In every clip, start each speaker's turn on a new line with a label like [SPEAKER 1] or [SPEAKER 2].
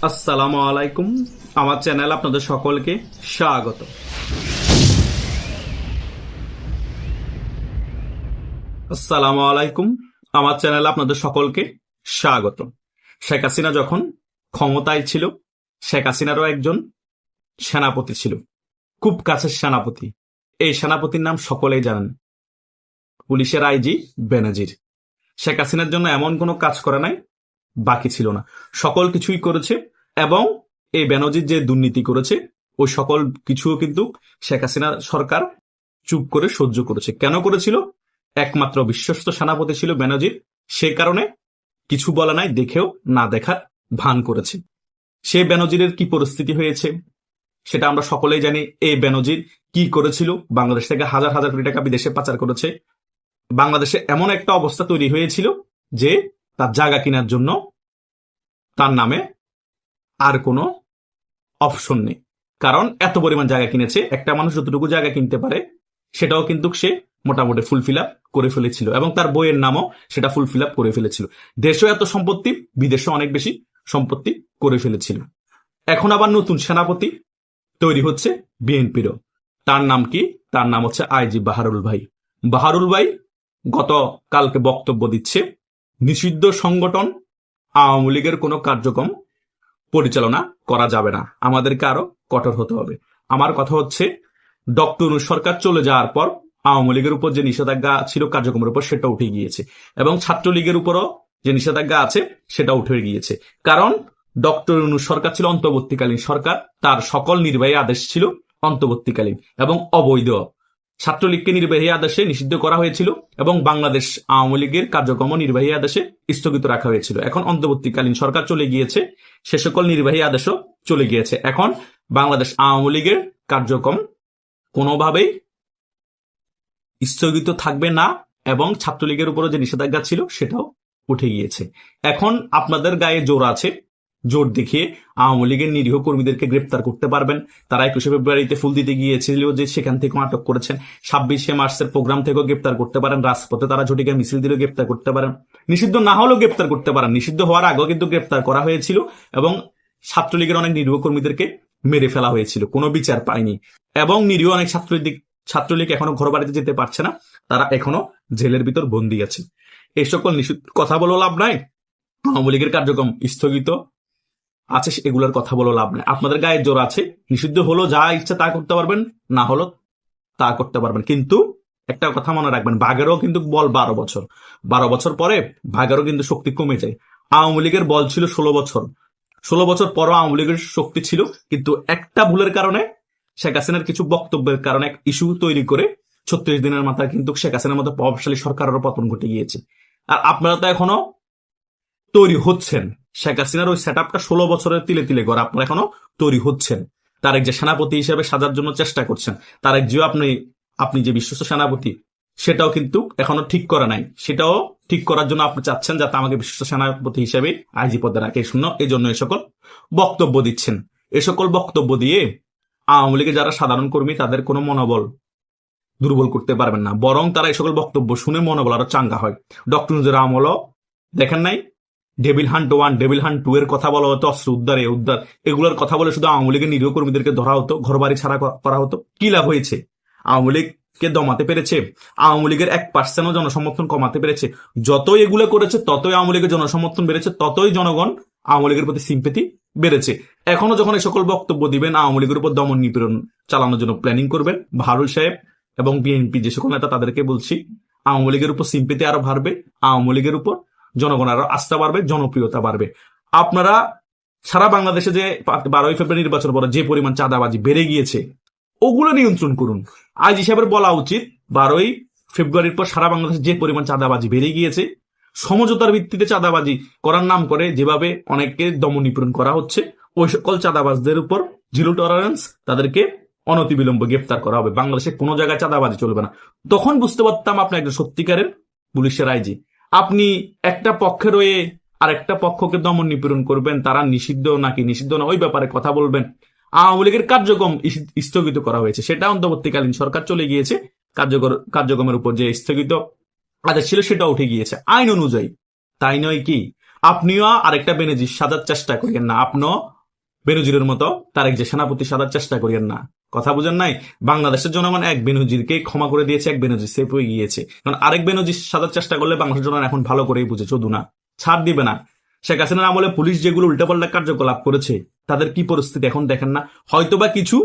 [SPEAKER 1] আসসালামু আলাইকুম। আমার চ্যানেল আপনাদের সকলকে স্বাগত। আসসালামু আলাইকুম। আমার চ্যানেল আপনাদের সকলকে স্বাগত। শেখ হাসিনা যখন ক্ষমতায় ছিল, শেখ হাসিনারও একজন সেনাপতি ছিল, খুব কাছের সেনাপতি। এই সেনাপতির নাম সকলেই জানেন, পুলিশের আইজি বেনজির। শেখ হাসিনার জন্য এমন কোনো কাজ করে নাই, বাকি ছিল না, সকল কিছুই করেছে। এবং এই বেনজির যে দুর্নীতি করেছে, ওই সকল কিছুও কিন্তু শেখ হাসিনা সরকার চুপ করে সহ্য করেছে। কেন করেছিল? একমাত্র বিশ্বস্ত সেনাপতি ছিল বেনজির, সে কারণে কিছু বলে নাই, দেখেও না দেখার ভান করেছে। সে বেনজিরের কি পরিস্থিতি হয়েছে সেটা আমরা সকলেই জানি। এই বেনজির কি করেছিল? বাংলাদেশ থেকে হাজার হাজার কোটি টাকা বিদেশে পাচার করেছে। বাংলাদেশে এমন একটা অবস্থা তৈরি হয়েছিল যে তার জায়গা কেনার জন্য তার নামে আর কোনো অপশন নেই, কারণ এত পরিমাণ জায়গা কিনেছে। একটা মানুষ যতটুকু জায়গা কিনতে পারে সেটাও কিন্তু সে মোটামুটি ফুলফিল আপ করে ফেলেছিল, এবং তার বইয়ের নামও সেটা ফুলফিল আপ করে ফেলেছিল। দেশেও এত সম্পত্তি, বিদেশেও অনেক বেশি সম্পত্তি করে ফেলেছিল। এখন আবার নতুন সেনাপতি তৈরি হচ্ছে বিএনপিরও। তার নাম কি? তার নাম হচ্ছে আইজি বাহারুল ভাই। বাহারুল ভাই গতকালকে বক্তব্য দিচ্ছে, নিষিদ্ধ সংগঠন আওয়ামী লীগের কোনো কার্যক্রম পরিচালনা করা যাবে না, আমাদেরকে আরো কঠোর হতে হবে। আমার কথা হচ্ছে, ডক্টর ইউনূস সরকার চলে যাওয়ার পর আওয়ামী লীগের উপর যে নিষেধাজ্ঞা ছিল কার্যক্রমের উপর, সেটা উঠে গিয়েছে, এবং ছাত্রলীগের উপরও যে নিষেধাজ্ঞা আছে সেটা উঠে গিয়েছে। কারণ ডক্টর ইউনূস সরকার ছিল অন্তর্বর্তীকালীন সরকার, তার সকল নির্বাহী আদেশ ছিল অন্তর্বর্তীকালীন এবং অবৈধ। ছাত্রলীগকে নির্বাহী আদেশে নিষিদ্ধ করা হয়েছিল, এবং বাংলাদেশ আওয়ামী লীগের কার্যক্রম নির্বাহী আদেশে স্থগিত রাখা হয়েছিল। এখন অন্তর্বর্তীকালীন সরকার চলে গিয়েছে, সে সকল নির্বাহী আদেশও চলে গিয়েছে। এখন বাংলাদেশ আওয়ামী লীগের কার্যক্রম কোনোভাবেই স্থগিত থাকবে না, এবং ছাত্রলীগের উপরে যে নিষেধাজ্ঞা ছিল সেটাও উঠে গিয়েছে। এখন আপনাদের গায়ে জোর আছে, জোর দেখিয়ে আওয়ামী লীগের নিরীহ কর্মীদেরকে গ্রেপ্তার করতে পারবেন। তারা 21শে ফেব্রুয়ারিতে ফুল দিতে গিয়েছিল, যে সেখান থেকে আটক করেছেন। 26শে মার্চের প্রোগ্রাম থেকেও গ্রেপ্তার করতে পারেন। রাজপথে তারা ঝটিকা মিছিল দিলেও গ্রেপ্তার করতে পারেন। নিষিদ্ধ না হলেও গ্রেপ্তার করতে পারেন। নিষিদ্ধ হওয়ার আগেও কিন্তু গ্রেপ্তার করা হয়েছিল, এবং ছাত্রলীগের অনেক নিরীহ কর্মীদেরকে মেরে ফেলা হয়েছিল, কোনো বিচার পায়নি। এবং নিরীহ অনেক ছাত্রলীগ এখনো ঘর বাড়িতে যেতে পারছে না, তারা এখনো জেলের ভিতর বন্দী আছে। এই সকল কথা বলে লাভ নাই। আওয়ামী লীগের কার্যক্রম স্থগিত আছে, এগুলোর কথা বলে লাভ নাই। আপনাদের গায়ে জোর আছে, নিষিদ্ধ হলো যা ইচ্ছা তা করতে পারবেন, না হলো তা করতে পারবেন। কিন্তু একটা কথা মনে রাখবেন, বাঘেরও কিন্তু বল 12 বছর। 12 বছর পরে বাঘেরও কিন্তু শক্তি কমে যায়। আওয়ামী লীগের বল ছিল 16 বছর। 16 বছর পরও আওয়ামী লীগের শক্তি ছিল, কিন্তু একটা ভুলের কারণে, শেখ হাসিনার কিছু বক্তব্যের কারণে ইস্যু তৈরি করে 36 দিনের মাথায় কিন্তু শেখ হাসিনার মতো প্রভাবশালী সরকারেরও পতন ঘটে গিয়েছে। আর আপনারা তো এখনো তৈরি হচ্ছেন। শেখ হাসিনার ওই সেট আপটা 16 বছরের তিলে তিলে গড়া, আপনারা এখনো তৈরি হচ্ছেন। তারেক যে সেনাপতি হিসেবে সাজার জন্য চেষ্টা করছেন, তারেক যে আপনি যে বিশ্বস্ত সেনাপতি, সেটাও কিন্তু এখনো ঠিক করা নাই। সেটাও ঠিক করার জন্য আপনি চাচ্ছেন যাতে আমাকে বিশ্বস্ত সেনাপতি হিসেবে আইজি পদে রাখে, এই জন্য এই সকল বক্তব্য দিচ্ছেন। এ সকল বক্তব্য দিয়ে আওয়ামী লীগের যারা সাধারণ কর্মী, তাদের কোনো মনোবল দুর্বল করতে পারবেন না, বরং তারা এই সকল বক্তব্য শুনে মনোবল আরো চাঙ্গা হয়। ডক্টর ইউনূসের আমলও দেখেন নাই, ডেভিল হান্ট 1, ডেভিল হান্ট 2 এর কথা বলা হতো, অস্ত্র উদ্ধার, উদ্ধার, এগুলোর কথা বলে শুধু আওয়ামী লীগের নিরীহ কর্মীদেরকে ধরা হতো, ঘর বাড়ি ছাড়া করা হতো। কি লাভ হয়েছে? আওয়ামী লীগকে দমাতে পেরেছে? আওয়ামী লীগের 1% জনসমর্থন কমাতে পেরেছে? যতই এগুলো করেছে ততই আওয়ামী লীগের জনসমর্থন বেড়েছে, ততই জনগণ আওয়ামী লীগের প্রতি সিম্পেথি বেড়েছে। এখনো যখন এই সকল বক্তব্য দিবেন, আওয়ামী লীগের উপর দমন নিপীড়ন চালানোর জন্য প্ল্যানিং করবেন, বাহারুল সাহেব এবং বিএনপি যে সকল নেতা, তাদেরকে বলছি, আওয়ামী লীগের উপর সিম্পেথি আরো বাড়বে, আওয়ামী লীগের উপর জনগণ আরো আস্থা বাড়বে, জনপ্রিয়তা বাড়বে। আপনারা সারা বাংলাদেশে যে 12ই ফেব্রুয়ারি নির্বাচন পরে যে পরিমাণ চাঁদাবাজি বেড়ে গিয়েছে, ওগুলো নিয়ন্ত্রণ করুন। আইজি সাহেবের বলা উচিত, 12ই ফেব্রুয়ারির পর সারা বাংলাদেশে যে পরিমাণ চাঁদাবাজি বেড়ে গিয়েছে, সমঝোতার ভিত্তিতে চাঁদাবাজি করার নাম করে যেভাবে অনেককে দমন নিপীড়ন করা হচ্ছে, ওই সকল চাঁদাবাজদের উপর জিরো টলারেন্স, তাদেরকে অনতিবিলম্বে গ্রেপ্তার করা হবে। বাংলাদেশে কোনো জায়গায় চাঁদাবাজি চলবে না। তখন বুঝতে পারতাম আপনি একজন সত্যিকারের পুলিশের আইজি। আপনি একটা পক্ষে রয়ে আর একটা পক্ষকে দমন নিপীড়ন করবেন, তারা নিষিদ্ধ নাকি নিষিদ্ধ না ওই ব্যাপারে কথা বলবেন। আওয়ামী লীগের কার্যক্রম স্থগিত করা হয়েছে, সেটা অন্তর্বর্তীকালীন সরকার চলে গিয়েছে, কার্যক্রমের উপর যে স্থগিত আদেশ ছিল সেটা উঠে গিয়েছে আইন অনুযায়ী। তাই নয় কি? আপনিও আরেকটা বেনজির সাজার চেষ্টা করিয়েন না, আপনিও বেনজিরের মতো তারেক যে সেনাপতি সাজার চেষ্টা করিয়েন না। কথা বুঝেন নাই? বাংলাদেশের জনগণ এক বেনজিরকে ক্ষমা করে দিয়েছে, এক বেনজির সেফ হয়ে গিয়েছে। কারণ আরেক বেনজির সাজার চেষ্টা করলে বাংলাদেশের জনগণ এখন ভালো করেই বুঝে চোদু না, ছাড় দিবে না। শেখ হাসিনার আমলে পুলিশ যেগুলো উল্টাপাল্টা কার্যকলাপ করেছে তাদের কি পরিস্থিতি এখন দেখেন না? হয়তোবা কিছু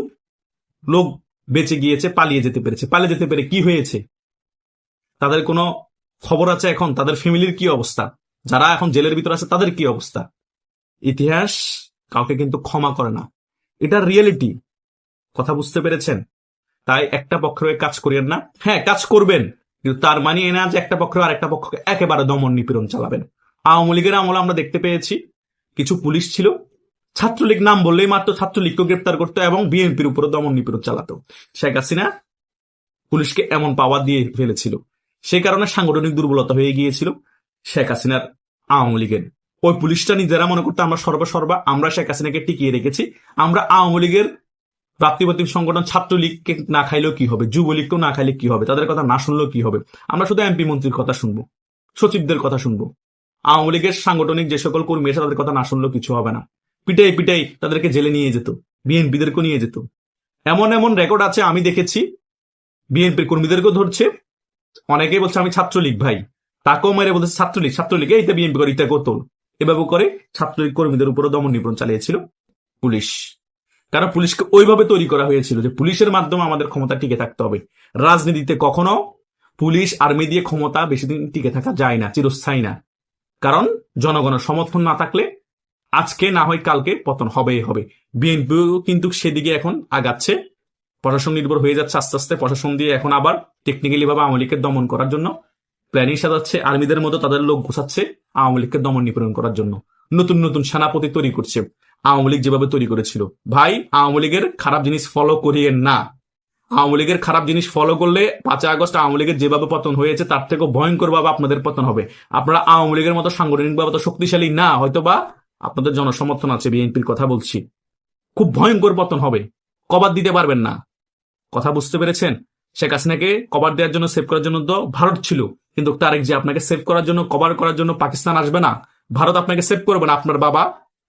[SPEAKER 1] লোক বেঁচে গিয়েছে, পালিয়ে যেতে পেরেছে, পালিয়ে যেতে পেরে কি হয়েছে তাদের কোনো খবর আছে এখন? তাদের ফ্যামিলির কি অবস্থা? যারা এখন জেলের ভিতর আছে তাদের কি অবস্থা? ইতিহাস কাউকে কিন্তু ক্ষমা করে না, এটা রিয়েলিটি। কথা বুঝতে পেরেছেন? তাই একটা পক্ষের হয়ে কাজ করিয়েন না। হ্যাঁ, কাজ করবেন, কিন্তু তার মানে এ না যে একটা পক্ষ আর একটা পক্ষকে একেবারে দমন নিপীড়ন চালাবেন। আওয়ামী লীগের আমলে আমরা দেখতে পেয়েছি কিছু পুলিশ ছিল, ছাত্রলীগ নাম বললেই মাত্র ছাত্রলীগকে গ্রেপ্তার করতো এবং বিএনপির উপরে দমন নিপীড়ন চালাতো। শেখ হাসিনা পুলিশকে এমন পাওয়ার দিয়ে ফেলেছিল, সেই কারণে সাংগঠনিক দুর্বলতা হয়ে গিয়েছিল শেখ হাসিনার আওয়ামী লীগের। ওই পুলিশটা নিজেরা মনে করতো আমরা সর্বসর্বা, আমরা শেখ হাসিনাকে টিকিয়ে রেখেছি। আমরা আওয়ামী লীগের প্রাপ্তিপতিম সংগঠন ছাত্রলীগকে না খাইলেও কি হবে, যুবলীগকেও না খাইলে কি হবে, তাদের কথা না শুনলেও কি হবে? আমরা শুধু এমপি মন্ত্রীর কথা শুনবো, সচিবদের কথা শুনবো। আওয়ামী লীগের সাংগঠনিক যে সকল কর্মী আছে তাদের কথা না শুনলেও কিছু হবে না। পিটাই পিটাই তাদেরকে জেলে নিয়ে যেত, বিএনপিদেরকেও নিয়ে যেত। এমন এমন রেকর্ড আছে, আমি দেখেছি বিএনপির কর্মীদেরকেও ধরছে। অনেকেই বলছে আমি ছাত্রলীগ ভাই, তাকেও মেরে বলছে ছাত্রলীগ, ছাত্রলীগ এইটা বিএনপি করে, ইটা কত এভাবে করে ছাত্রলীগ কর্মীদের উপরে দমন নিপীড়ন চালিয়েছিল পুলিশ। কারণ পুলিশকে ওইভাবে তৈরি করা হয়েছিল যে পুলিশের মাধ্যমে আমাদের ক্ষমতা টিকে থাকতে হবে। রাজনীতিতে কখনো পুলিশ আর্মি দিয়ে ক্ষমতা বেশি দিন টিকে থাকা যায় না, চিরস্থায়ী না। কারণ জনগণের সমর্থন না থাকলে আজকে না হয় কালকে পতন হবেই হবে। বিএনপিও কিন্তু সেদিকে এখন আগাচ্ছে, প্রশাসন নির্ভর হয়ে যাচ্ছে আস্তে আস্তে। প্রশাসন দিয়ে এখন আবার টেকনিক্যালি ভাবে আওয়ামী লীগকে দমন করার জন্য প্ল্যানিং সাজাচ্ছে, আর্মিদের মতো তাদের লোক ঘুষাচ্ছে আওয়ামী লীগকে দমন নিপীড়ন করার জন্য। নতুন নতুন সেনাপতি তৈরি করছে, আওয়ামী লীগ যেভাবে তৈরি করেছিল। ভাই, আওয়ামী লীগের খারাপ জিনিস ফলো করিয়েন না। আওয়ামী লীগের খারাপ জিনিস ফলো করলে 5 আগস্ট আওয়ামী লীগের যেভাবে পতন হয়েছে তার থেকেও ভয়ঙ্কর ভাবে আপনাদের পতন হবে। আপনারা আওয়ামী লীগের মতো সাংগঠনিক ভাবে তো শক্তিশালী না, হয়তোবা আপনাদের জনসমর্থন আছে, বিএনপির কথা বলছি, খুব ভয়ঙ্কর পতন হবে, কভার দিতে পারবেন না। কথা বুঝতে পেরেছেন? শেখ হাসিনাকে কভার দেওয়ার জন্য, সেভ করার জন্য তো ভারত ছিল, কিন্তু তারেক যে আপনাকে সেভ করার জন্য, কভার করার জন্য পাকিস্তান আসবে না, ভারত আপনাকে সেভ করবে না। আপনার বাবা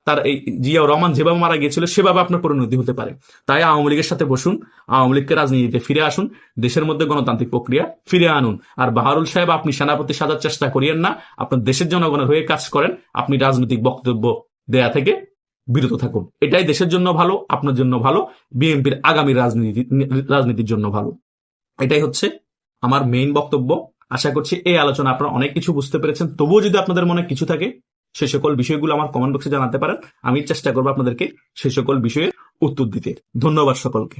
[SPEAKER 1] তার এই জিয়াউর রহমান যেভাবে মারা গিয়েছিল সেভাবে আপনার পরিণতি হতে পারে। তাই আওয়ামী লীগের সাথে বসুন, আওয়ামী লীগকে রাজনীতিতে ফিরে আসুন, দেশের মধ্যে গণতান্ত্রিক প্রক্রিয়া ফিরে আনুন। আর বাহারুল সাহেব, আপনি সেনাপতি সাজার চেষ্টা করিয়েন না, আপনার দেশের জনগণের হয়ে কাজ করেন। আপনি রাজনৈতিক বক্তব্য দেয়া থেকে বিরত থাকুন, এটাই দেশের জন্য ভালো, আপনার জন্য ভালো, বিএনপির আগামী রাজনীতির জন্য ভালো। এটাই হচ্ছে আমার মেইন বক্তব্য। আশা করছি এই আলোচনা আপনারা অনেক কিছু বুঝতে পেরেছেন। তবুও যদি আপনাদের মনে কিছু থাকে সে সকল বিষয়গুলো আমার কমেন্ট বক্সে জানাতে পারেন, আমি চেষ্টা করবো আপনাদেরকে সে সকল বিষয়ে উত্তর দিতে। ধন্যবাদ সকলকে।